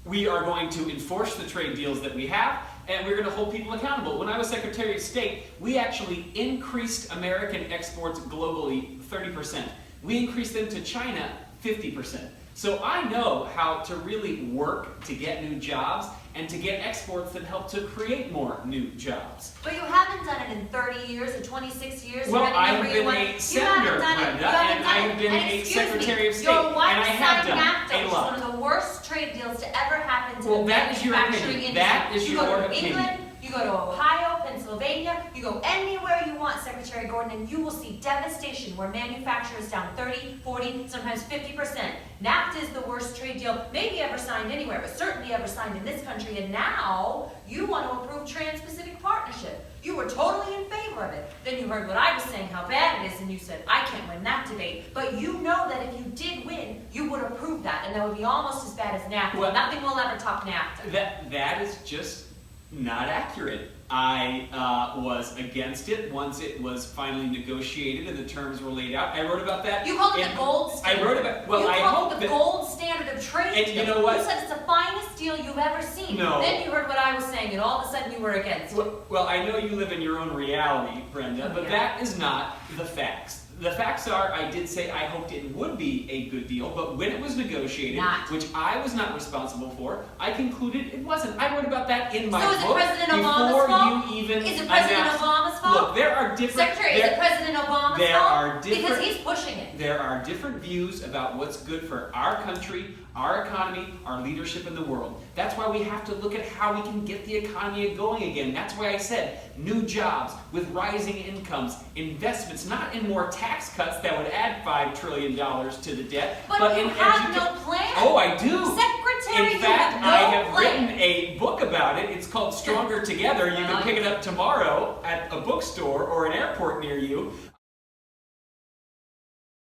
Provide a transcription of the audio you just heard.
We are going to enforce the trade deals that we have, and we're going to hold people accountable. When I was Secretary of State, we actually increased American exports globally 30%. We increased them to China 50%. So I know how to really work to get new jobs and to get exports that help to create more new jobs. But you haven't done it in 30 years, in 26 years. Well, I've been a senator, Brenda, and I've been a Secretary of State, and I have done NAFTA, a which lot. is one of the worst trade deals to ever happen to Well, the that is your manufacturing opinion. industry. That is your opinion. You go to England, you go to Ohio, Pennsylvania, you go anywhere you want, Secretary Gordon, and you will see devastation where manufacturers down 30, 40, sometimes 50%. NAFTA is the worst trade deal maybe ever signed anywhere, but certainly ever signed in this country, and now you want to approve Trans-Pacific Partnership. You were totally in favor of it. Then you heard what I was saying, how bad it is, and you said, I can't win that debate. But you know that if you did win, you would approve that, and that would be almost as bad as NAFTA. Well, nothing will ever top NAFTA. That is just not accurate. I was against it once it was finally negotiated and the terms were laid out. I wrote about that. You called it the gold standard. I wrote about. Well, you I called hope it the that, gold standard of trade. And you know what? You said it's the finest deal you've ever seen. No. Then you heard what I was saying, and all of a sudden you were against it. Well, I know you live in your own reality, Brenda, but that is not the facts. The facts are, I did say I hoped it would be a good deal, but when it was negotiated, which I was not responsible for, I concluded it wasn't. I wrote about that in my book. So is it President Obama's before fault? you even Is it President announced. Obama's fault? Look, there are different. Secretary, is it President Obama's there fault? are different, because he's pushing it. There are different views about what's good for our country, our economy, our leadership in the world. That's why we have to look at how we can get the economy going again. That's why I said new jobs with rising incomes, investments, not in more tax cuts that would add $5 trillion to the debt, but in you have no plan. Oh, I do. Secretary, in fact, you have no I have plan. written a book about it. It's called Stronger Together. You can pick it up tomorrow at a bookstore or an airport near you.